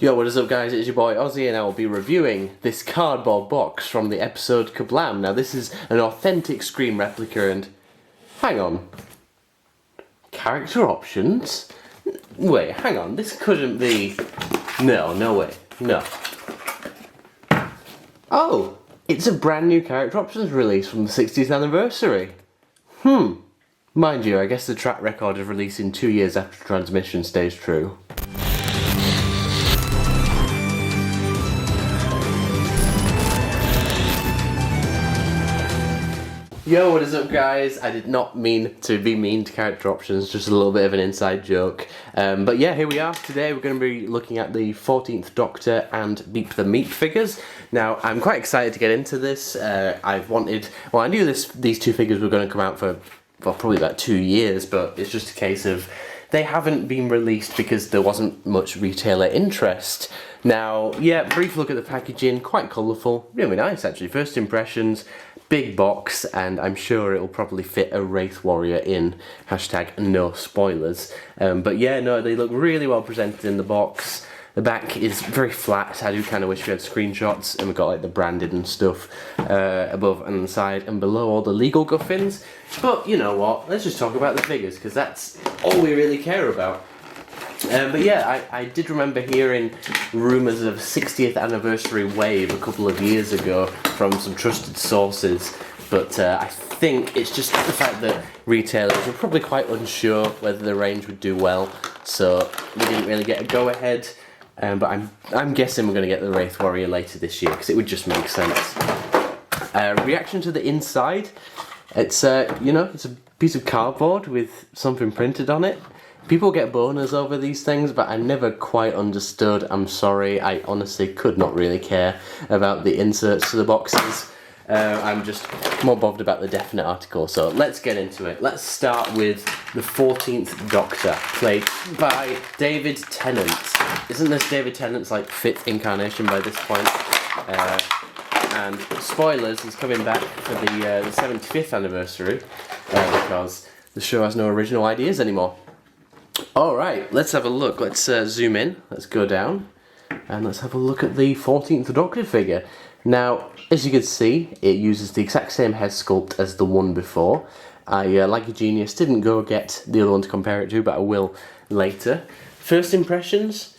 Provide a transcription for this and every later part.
Yo, what is up guys, it's your boy Ozzy and I will be reviewing this cardboard box from the episode Kablam. Now this is an authentic Scream replica and... hang on. Character options? Wait, hang on, this couldn't be... No way, no. Oh, it's a brand new character options release from the 60th anniversary. Mind you, I guess the track record of releasing 2 years after transmission stays true. Yo, what is up guys? I did not mean to be mean to character options, just a little bit of an inside joke. But yeah, here we are. Today we're going to be looking at the 14th Doctor and Meep the Meep figures. Now, I'm quite excited to get into this. I knew these two figures were going to come out for probably about 2 years, but it's just a case of they haven't been released because there wasn't much retailer interest. Now, yeah, brief look at the packaging, quite colourful, really nice actually. First impressions, big box, and I'm sure it'll probably fit a Wraith Warrior in, hashtag no spoilers. But yeah, no, they look really well presented in the box. The back is very flat. I do kind of wish we had screenshots, and we've got like the branded and stuff above and on the side and below all the legal guffins. But you know what, let's just talk about the figures, because that's all we really care about. But yeah, I did remember hearing rumours of 60th anniversary wave a couple of years ago from some trusted sources, but I think it's just the fact that retailers were probably quite unsure whether the range would do well, so we didn't really get a go-ahead. But I'm guessing we're going to get the Wraith Warrior later this year, because it would just make sense. Reaction to the inside, it's it's a piece of cardboard with something printed on it. People get boners over these things, but I never quite understood. I'm sorry, I honestly could not really care about the inserts to the boxes. I'm just more bothered about the definite article, so let's get into it. Let's start with the 14th Doctor, played by David Tennant. Isn't this David Tennant's like 5th incarnation by this point? And spoilers, he's coming back for the 75th anniversary, because the show has no original ideas anymore. Alright, let's have a look. Let's zoom in, let's go down, and let's have a look at the 14th Doctor figure. Now, as you can see, it uses the exact same head sculpt as the one before. I, like a genius, didn't go get the other one to compare it to, but I will later. First impressions,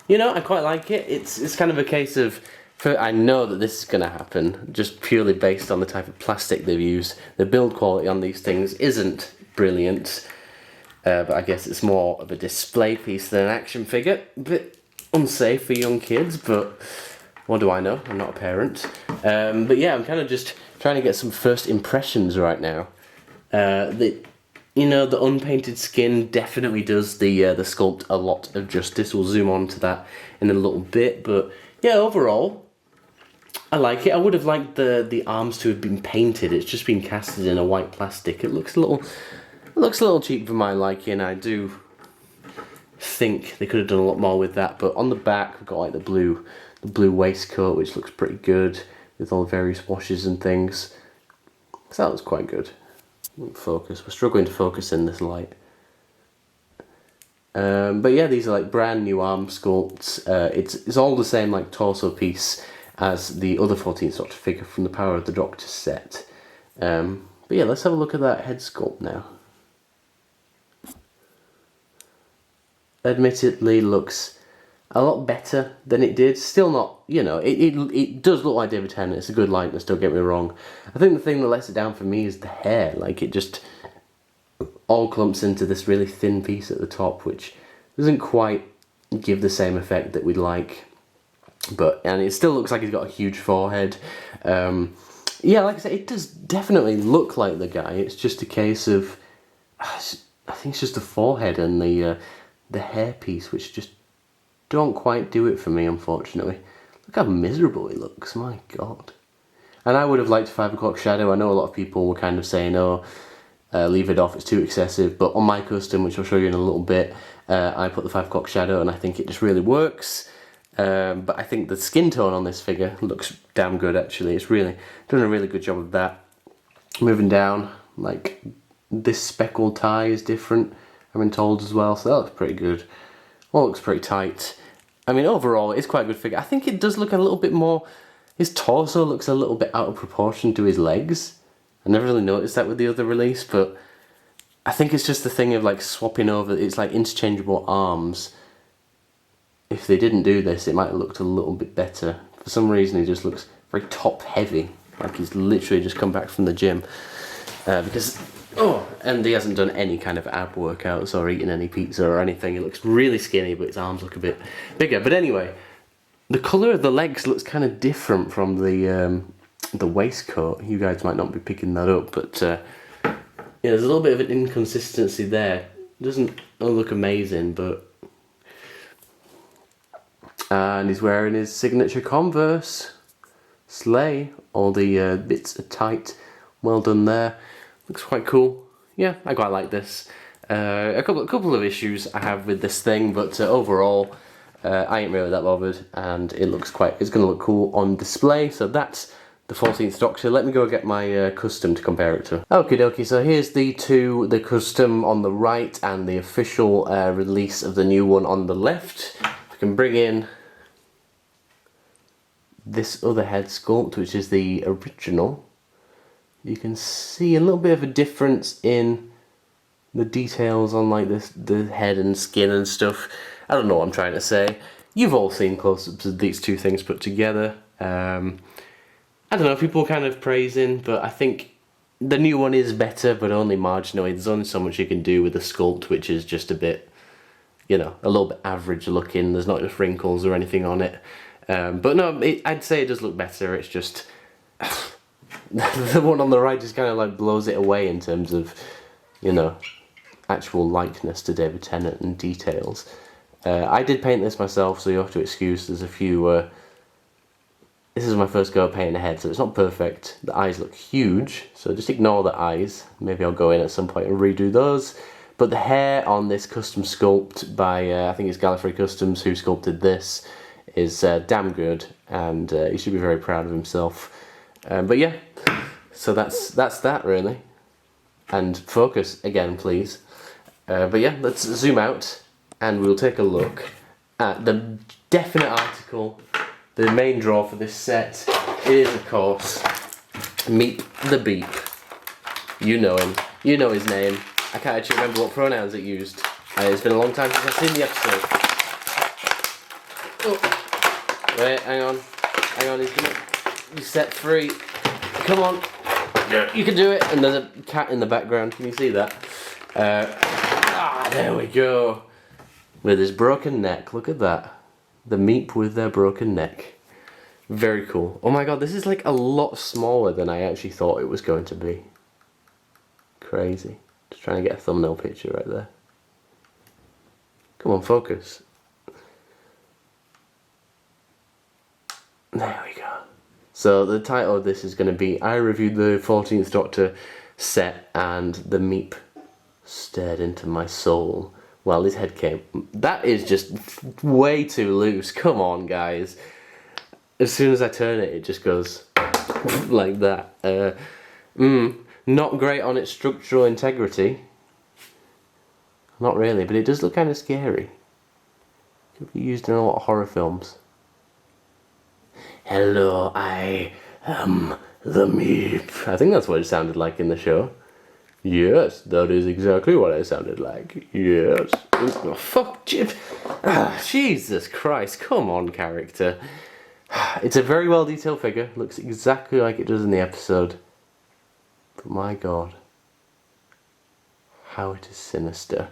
you know, I quite like it. It's kind of a case of, I know that this is going to happen, just purely based on the type of plastic they've used. The build quality on these things isn't brilliant. But I guess it's more of a display piece than an action figure. A bit unsafe for young kids, but what do I know? I'm not a parent. But yeah, I'm kind of just trying to get some first impressions right now. The unpainted skin definitely does the sculpt a lot of justice. We'll zoom on to that in a little bit. But yeah, overall, I like it. I would have liked the arms to have been painted. It's just been casted in a white plastic. It looks a little cheap for my liking. I do think they could have done a lot more with that, but on the back we've got like the blue waistcoat, which looks pretty good with all the various washes and things. So that looks quite good. Focus. We're struggling to focus in this light. But yeah, these are like brand new arm sculpts. It's all the same like torso piece as the other 14th Doctor figure from the Power of the Doctor set. But yeah, let's have a look at that head sculpt now. Admittedly looks a lot better than it did. Still not, it does look like David Tennant. It's a good likeness, don't get me wrong. I think the thing that lets it down for me is the hair. Like, it just all clumps into this really thin piece at the top, which doesn't quite give the same effect that we'd like. And it still looks like he's got a huge forehead. Yeah, like I said, it does definitely look like the guy. It's just a case of, I think it's just the forehead and the hair piece, which just don't quite do it for me, unfortunately. Look how miserable he looks, my god. And I would have liked 5 o'clock shadow. I know a lot of people were kind of saying, oh, leave it off, it's too excessive. But on my custom, which I'll show you in a little bit, I put the 5 o'clock shadow, and I think it just really works. But I think the skin tone on this figure looks damn good, actually. It's really done a really good job of that. Moving down, like, this speckled tie is different, I've been told as well, so that looks pretty good. All looks pretty tight. I mean, overall, it's quite a good figure. I think it does look a little bit more... His torso looks a little bit out of proportion to his legs. I never really noticed that with the other release, but I think it's just the thing of like swapping over. It's like interchangeable arms. If they didn't do this, it might have looked a little bit better. For some reason, he just looks very top heavy, like he's literally just come back from the gym. And he hasn't done any kind of ab workouts or eaten any pizza or anything. He looks really skinny, but his arms look a bit bigger. But anyway, the colour of the legs looks kind of different from the waistcoat. You guys might not be picking that up, but yeah, there's a little bit of an inconsistency there. It doesn't look amazing, but... And he's wearing his signature Converse. Slay. All the bits are tight. Well done there. Looks quite cool. Yeah, I quite like this. A couple of issues I have with this thing, but overall, I ain't really that bothered, and it's going to look cool on display. So that's the 14th Doctor. Let me go get my custom to compare it to. Okie dokie, so here's the custom on the right and the official release of the new one on the left. I can bring in this other head sculpt, which is the original. You can see a little bit of a difference in the details on like the head and skin and stuff. I don't know what I'm trying to say. You've all seen close-ups of these two things put together. I don't know, people are kind of praising, but I think the new one is better, but only marginally. There's only so much you can do with the sculpt, which is just a bit, you know, a little bit average looking. There's not just wrinkles or anything on it. But no, I'd say it does look better. It's just... the one on the right just kind of like blows it away in terms of, you know, actual likeness to David Tennant and details. I did paint this myself, so you have to excuse there's a few... this is my first go at painting a head, so it's not perfect. The eyes look huge, so just ignore the eyes. Maybe I'll go in at some point and redo those. But the hair on this custom sculpt by, I think it's Gallifrey Customs who sculpted this, is damn good, and he should be very proud of himself. But yeah, so that's that really. And focus again, please. But yeah, let's zoom out and we'll take a look at the definite article. The main draw for this set is, of course, Meep the Beep. You know him. You know his name. I can't actually remember what pronouns it used. It's been a long time since I've seen the episode. Oh. Wait, hang on. Hang on, he's gonna be set free. Come on. You can do it. And there's a cat in the background. Can you see that? There we go. With his broken neck. Look at that. The Meep with their broken neck. Very cool. Oh my god, this is like a lot smaller than I actually thought it was going to be. Crazy. Just trying to get a thumbnail picture right there. Come on, focus. There we go. So the title of this is going to be I reviewed the 14th Doctor set and the Meep stared into my soul while his head came. That is just way too loose. Come on, guys. As soon as I turn it, it just goes like that. Not great on its structural integrity. Not really, but it does look kind of scary. Could be used in a lot of horror films. Hello, I am the Meep. I think that's what it sounded like in the show. Yes, that is exactly what I sounded like. Yes. Oh, fuck, Jib. Jesus Christ, come on, character. It's a very well detailed figure. Looks exactly like it does in the episode. But my god. How it is sinister.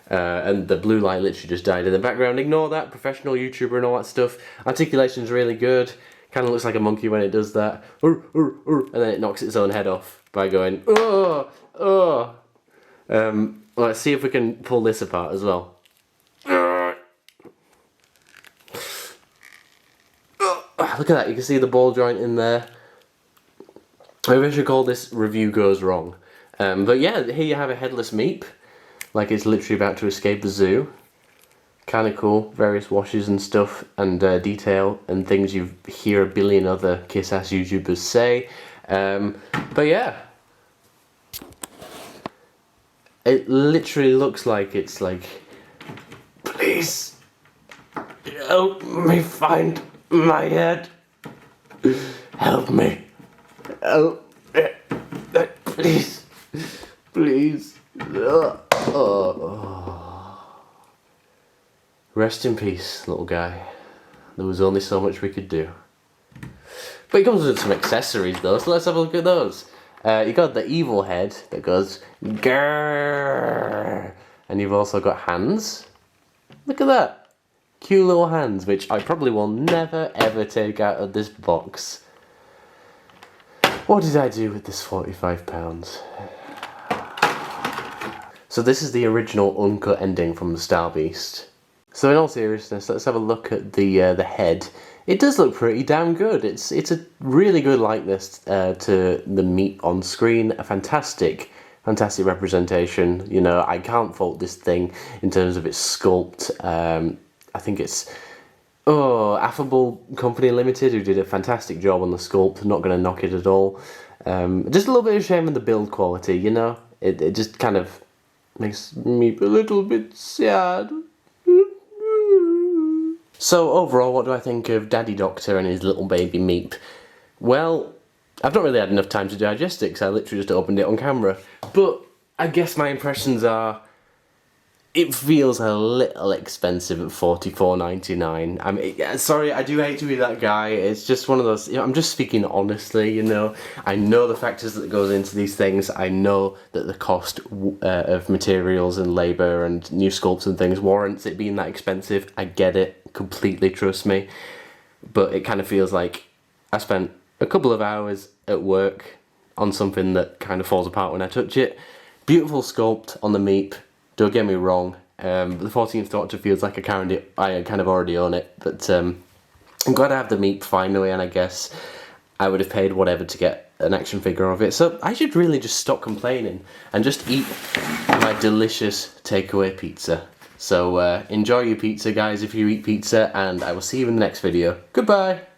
And the blue light literally just died in the background. Ignore that, professional YouTuber and all that stuff. Articulation's really good. Kind of looks like a monkey when it does that. And then it knocks its own head off by going, oh, oh. Let's see if we can pull this apart as well. Look at that, you can see the ball joint in there. Maybe I should call this Review Goes Wrong. But yeah, here you have a headless Meep. Like it's literally about to escape the zoo. Kinda cool, various washes and stuff, and detail, and things you hear a billion other kiss-ass YouTubers say. But yeah. It literally looks like it's like, please, Help me find my head. Help me. Help me. Please. Please. Rest in peace, little guy. There was only so much we could do. But he comes with some accessories though, so let's have a look at those. You got the evil head that goes grrr, and you've also got hands. Look at that. Cute little hands, which I probably will never ever take out of this box. What did I do with this £45? So this is the original uncut ending from the Star Beast. So in all seriousness, let's have a look at the head. It does look pretty damn good. It's a really good likeness to the Meep on screen. A fantastic representation. You know, I can't fault this thing in terms of its sculpt. I think it's Affable Company Limited, who did a fantastic job on the sculpt. Not going to knock it at all. Just a little bit of shame in the build quality. You know, it just kind of makes me a little bit sad. So overall, what do I think of Daddy Doctor and his little baby Meep? Well, I've not really had enough time to digest it because I literally just opened it on camera. But I guess my impressions are, it feels a little expensive at $44.99. I mean, sorry, I do hate to be that guy. It's just one of those, you know, I'm just speaking honestly, you know. I know the factors that goes into these things. I know that the cost of materials and labour and new sculpts and things warrants it being that expensive. I get it completely, trust me. But it kind of feels like I spent a couple of hours at work on something that kind of falls apart when I touch it. Beautiful sculpt on the Meep. Don't get me wrong, the 14th Doctor feels like I kind of already own it, but I'm glad I have the Meep finally, and I guess I would have paid whatever to get an action figure of it. So I should really just stop complaining and just eat my delicious takeaway pizza. So enjoy your pizza, guys, if you eat pizza, and I will see you in the next video. Goodbye!